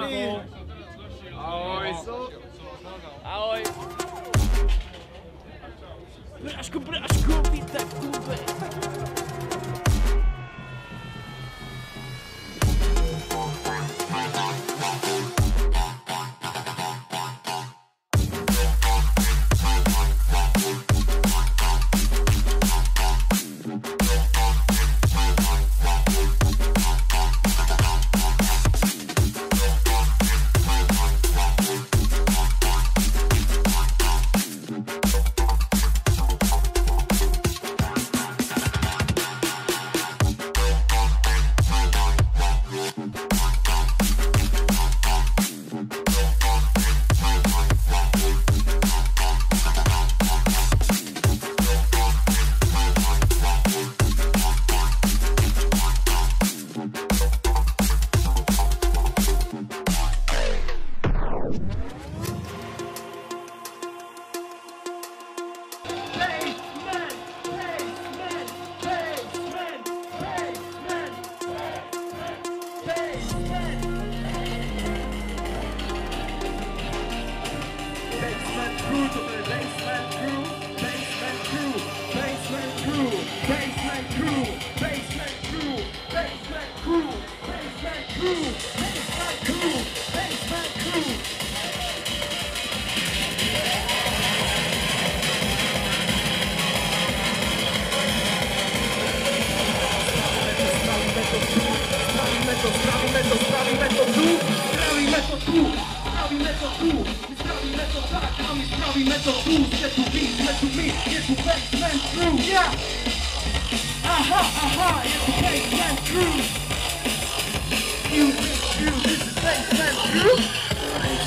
Ahoj. Ahoj. Ahoj. Bráško, vítaj v klube.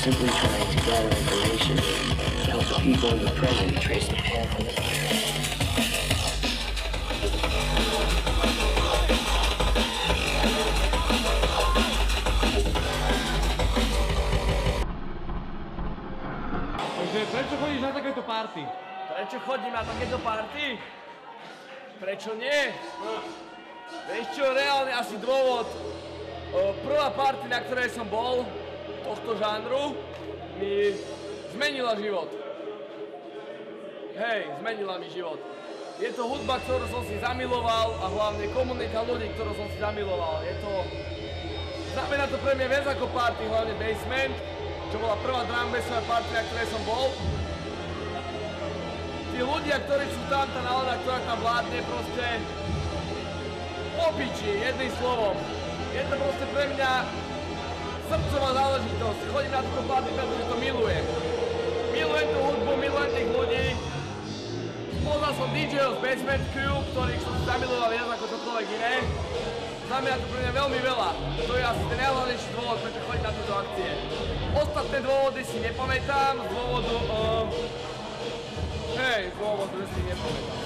Simply trying to gather information that helps people in the present trace the path of the future. Takže prečo chodíš na takéto party? Prečo chodím na takéto party? Prečo nie? Vieš čo, reálne asi dôvod. Prvá party, na ktorej som bol, tohto žánru, mi zmenila život. Hej, zmenila mi život. Je to hudba, ktorú som si zamiloval a hlavne komunita ľudí, ktorú som si zamiloval. Znamená to pre mňa viac ako party, hlavne Basement, čo bola prvá drum bassová party, na ktorej som bol. Tí ľudia, ktorí sú tam, tá nálada, ktorá tam vládne, proste opiči, jedným slovom. Je to proste pre mňa srdcová záležitosť. Chodím na túto party, pretože to milujem. Milujem tú hudbu, milujem tých ľudí. Poznal som DJ-ov z Basement Crew, ktorých som si zamiloval viac ako čokoľvek iné. Znamená to pre mňa veľmi veľa. To je asi ten najhlavnejší dôvod, prečo chodím na tieto akcie. Ostatné dôvody si nepamätám, z dôvodu... že si nepamätám.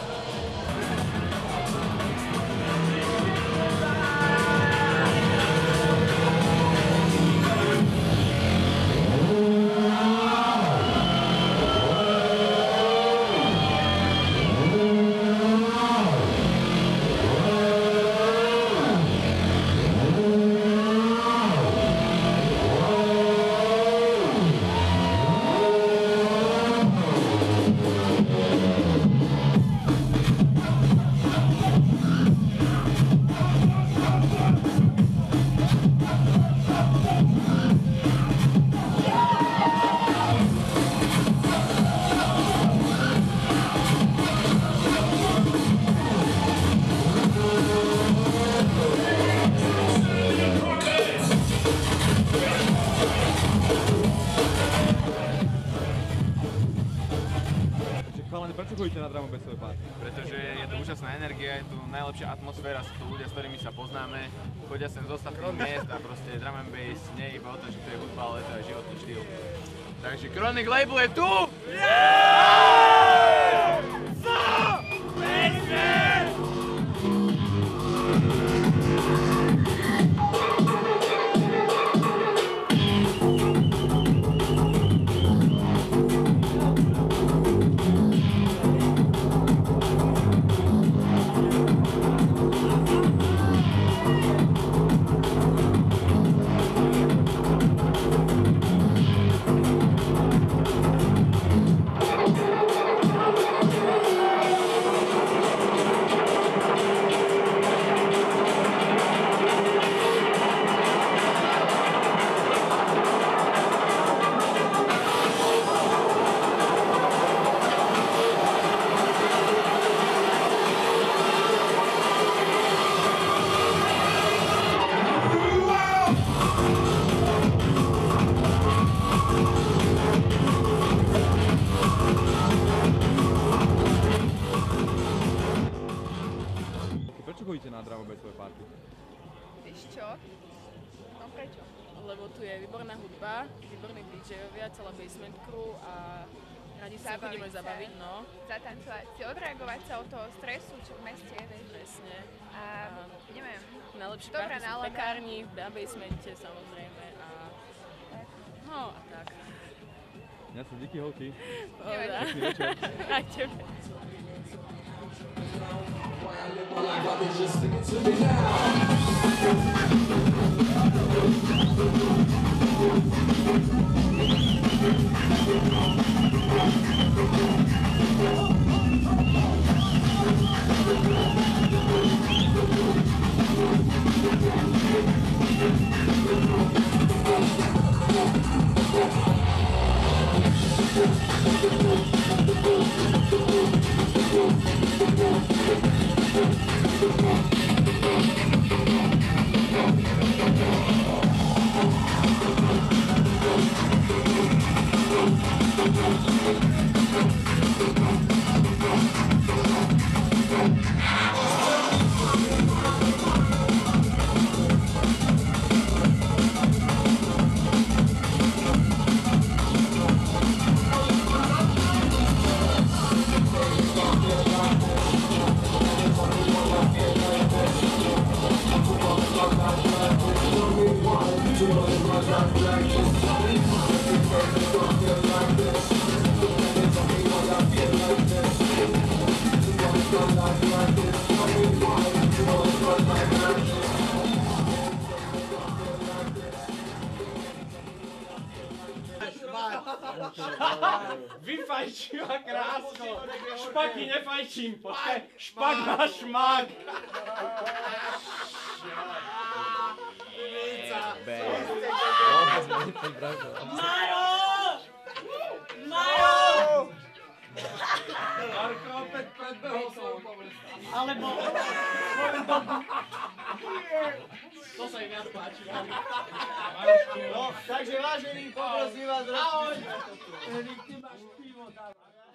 Prečo chodíte na drum and bassové party? Pretože je to úžasná energia, je tu najlepšia atmosféra, sú tu ľudia, s ktorými sa poznáme, chodia sem z ostatných miest a proste drum and bass nie je iba o tom, že to je hudba, ale to je životný štýl. Takže Chronic Label je tu! tu je výborná hudba, výborní DJovia, celá basement crew a radi sa chodíme zabaviť, no. Zatancovať si, odreagovať sa od toho stresu, čo v meste je, vieš. Presne. A neviem, Najlepšie dobrá party sú v nálada. pekárni, na basemente samozrejme a no a tak. Ja som díky holky. Pohoda. Pekný večer. Aj tebe. Vyfajčila krásno. Špaky nefajčím, počkaj. Špak má šmak. Marko opäť predbehol som. Alebo... To sa im viac páči. No, takže vážení, poprosím vás, rozpíšte. Ty máš pivo, dávaj.